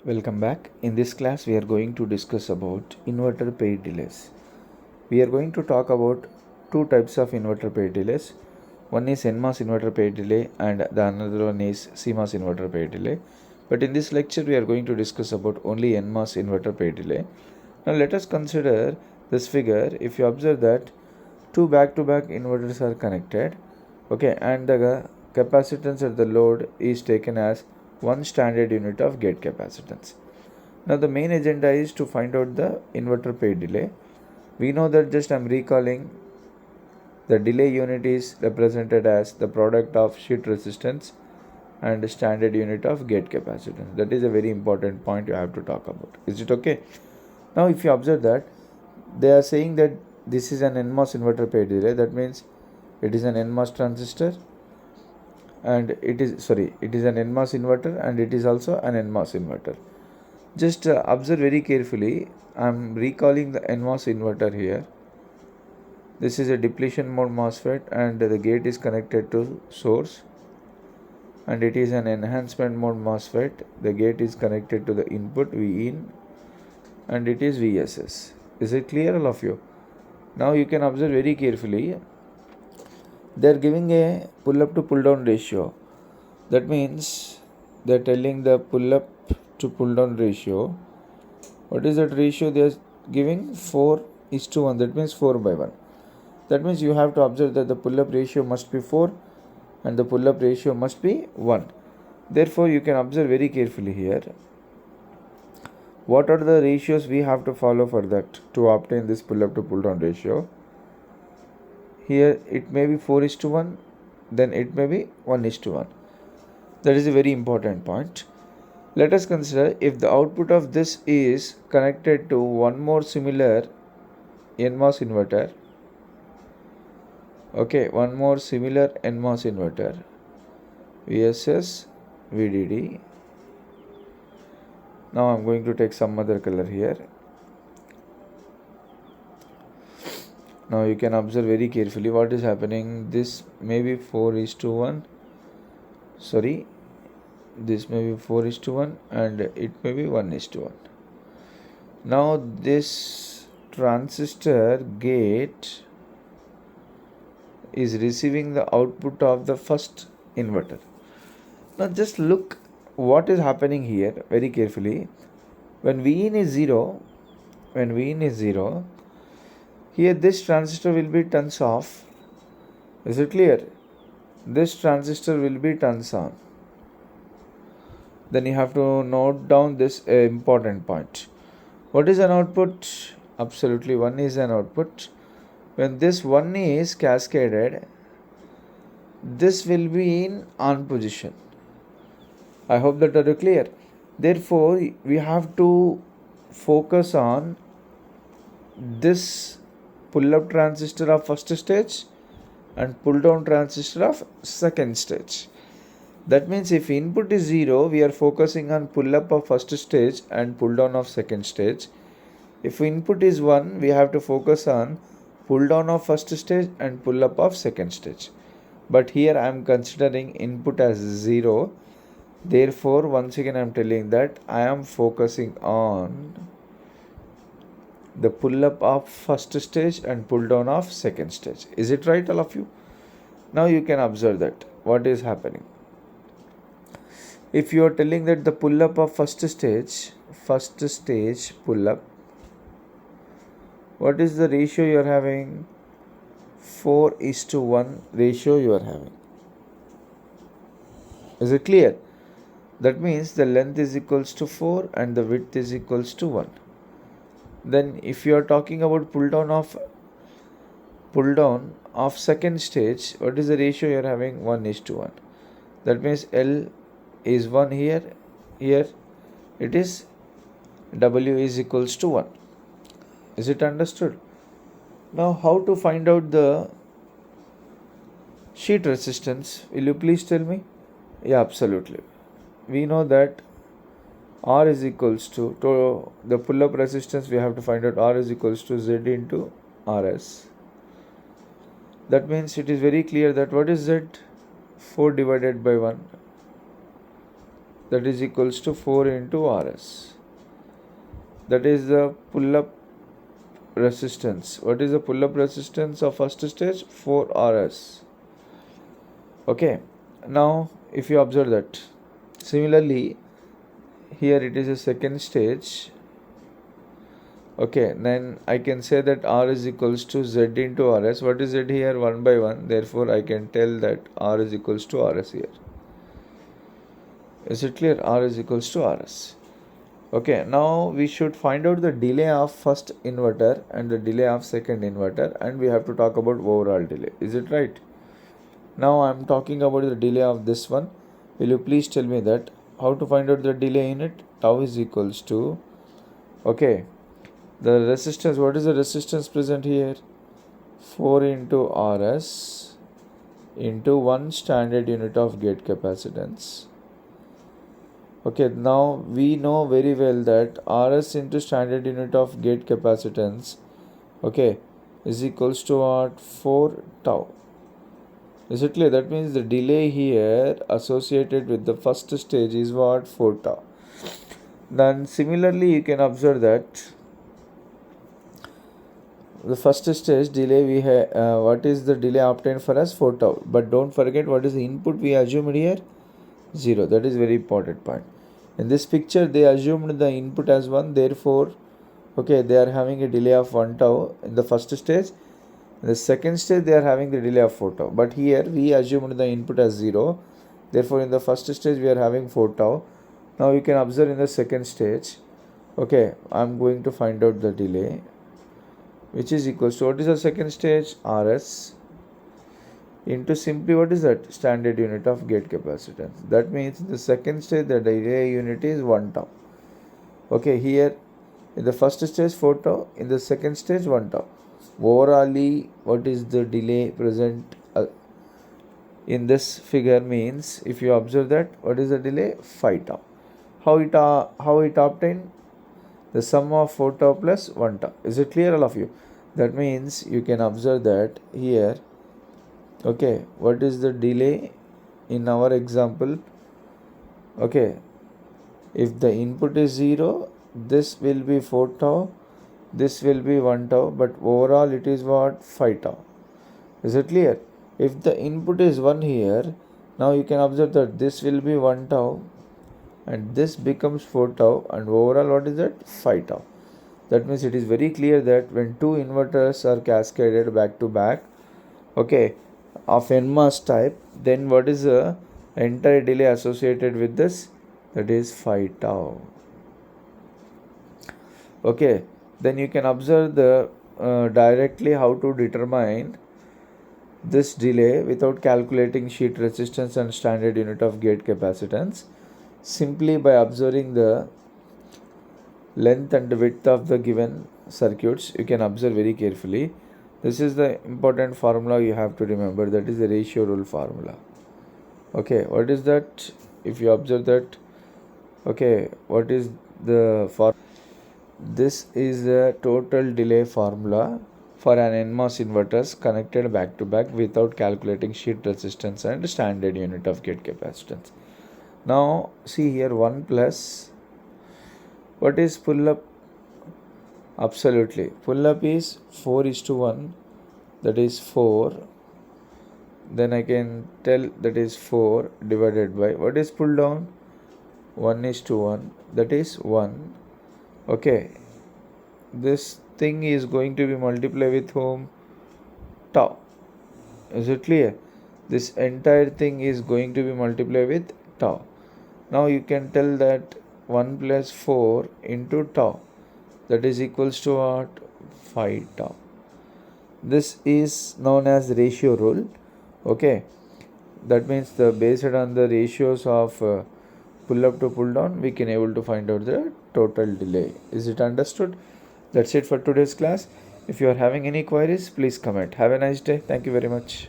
Welcome back. In this class we are going to discuss about inverter paired delays. We are going to talk about two types of inverter paired delays. One is Nmos inverter paired delay and the another one is CMOS inverter paired delay. But in this lecture we are going to discuss about only Nmos inverter paired delay. Now let us consider this figure. If you observe that two back-to-back inverters are connected, okay, and the capacitance at the load is taken as one standard unit of gate capacitance. Now the main agenda is to find out the inverter paired delay. We know that, just I am recalling, the delay unit is represented as the product of sheet resistance and standard unit of gate capacitance. That is a very important point you have to talk about. Is it okay? Now if you observe that they are saying that this is an Nmos inverter paired delay, that means it is an Nmos transistor and it is an Nmos inverter and it is also an Nmos inverter. Just observe very carefully. I am recalling the Nmos inverter here. This is a depletion mode MOSFET and the gate is connected to source, and it is an enhancement mode MOSFET. The gate is connected to the input Vin and it is VSS. Is it clear, all of you? Now you can observe very carefully. They are giving a pull up to pull down ratio. That means they are telling the pull up to pull down ratio. What is that ratio they are giving? 4:1. That means 4/1. That means you have to observe that the pull up ratio must be 4 and the pull up ratio must be 1. Therefore you can observe very carefully here. What are the ratios we have to follow for that to obtain this pull up to pull down ratio? Here it may be 4:1, then it may be 1:1. That is a very important point. Let us consider if the output of this is connected to one more similar Nmos inverter. Okay, one more similar Nmos inverter, VSS, VDD. Now I am going to take some other color here. Now you can observe very carefully what is happening. This may be 4:1. This may be 4:1 and it may be 1:1. Now this transistor gate is receiving the output of the first inverter. Now just look what is happening here very carefully. When Vin is 0, here this transistor will be turns off. Is it clear? This transistor will be turns on. Then you have to note down this important point. What is an output? Absolutely, 1 is an output. When this 1 is cascaded, this will be in on position. I hope that are clear. Therefore, we have to focus on this pull up transistor of first stage and pull down transistor of second stage. That means if input is 0, we are focusing on pull up of first stage and pull down of second stage. If input is 1, we have to focus on pull down of first stage and pull up of second stage. But here I am considering input as 0. Therefore, once again I am telling that I am focusing on the pull up of first stage and pull down of second stage. Is it right, all of you? Now you can observe that what is happening. If you are telling that the pull up of first stage pull up, what is the ratio you are having? 4:1 ratio you are having. Is it clear? That means the length is equals to 4 and the width is equals to 1. Then if you are talking about pull down of second stage, what is the ratio you are having? 1:1. That means L is 1 here it is W is equals to 1. Is it understood? Now how to find out the sheet resistance? Will you please tell me? Yeah, absolutely. We know that R is equals to the pull up resistance. We have to find out R is equals to Z into RS. That means it is very clear that what is Z? 4 divided by 1. that is equals to 4 into RS. That is the pull-up resistance. What is the pull-up resistance of first stage? 4 RS. Okay. Now if you observe that, similarly here it is a second stage. Okay, then I can say that R is equals to Z into RS. What is Z here? 1 by 1. Therefore I can tell that R is equals to RS here. Is it clear? R is equals to RS. Okay, now we should find out the delay of first inverter and the delay of second inverter, and we have to talk about overall delay. Is it right? Now I am talking about the delay of this one. Will you please tell me that how to find out the delay in it? Tau is equals to, okay, the resistance. What is the resistance present here? 4 into RS into 1 standard unit of gate capacitance. Okay, now we know very well that RS into standard unit of gate capacitance, okay, is equals to what? 4 tau. Is it clear? That means the delay here associated with the first stage is what? 4 tau. Then similarly you can observe that the first stage delay we have, what is the delay obtained for us? 4 tau. But don't forget what is the input we assumed here? 0. That is very important point. In this picture they assumed the input as 1, therefore okay, they are having a delay of 1 tau in the first stage. In the second stage they are having the delay of 4 tau. But here we assumed the input as 0, therefore in the first stage we are having 4 tau. Now you can observe in the second stage, okay, I am going to find out the delay, which is equals to, what is the second stage? RS into simply what is that? Standard unit of gate capacitance. That means in the second stage the delay unit is 1 tau. Okay, here in the first stage 4 tau, in the second stage 1 tau. Overally, what is the delay present in this figure means, if you observe that, what is the delay? 5 tau. How it obtained? The sum of 4 tau plus 1 tau. Is it clear, all of you? That means you can observe that here, okay, what is the delay in our example? Okay, if the input is 0, this will be 4 tau, this will be 1 tau, but overall it is what? 5 tau. Is it clear? If the input is 1 here, now you can observe that this will be 1 tau and this becomes 4 tau, and overall what is that? 5 tau. That means it is very clear that when two inverters are cascaded back to back, okay, of Nmos type, then what is the entire delay associated with this? That is 5 tau. Okay, then you can observe the directly how to determine this delay without calculating sheet resistance and standard unit of gate capacitance, simply by observing the length and width of the given circuits. You can observe very carefully. This is the important formula you have to remember, that is the ratio rule formula. Okay, what is that? If you observe that, okay, what is the formula? This is the total delay formula for an Nmos inverters connected back to back without calculating sheet resistance and standard unit of gate capacitance. Now see here, 1 plus, what is pull up? Absolutely, pull up is 4:1, that is 4. Then I can tell that is 4 divided by, what is pull down? 1:1, that is 1. Okay, this thing is going to be multiplied with whom? Tau. Is it clear? This entire thing is going to be multiplied with tau. Now you can tell that 1 plus 4 into tau, that is equals to what? 5 tau. This is known as ratio rule. Okay, that means based on the ratios of pull up to pull down, we can able to find out the total delay. Is it understood? That's it for today's class. If you are having any queries, please comment. Have a nice day. Thank you very much.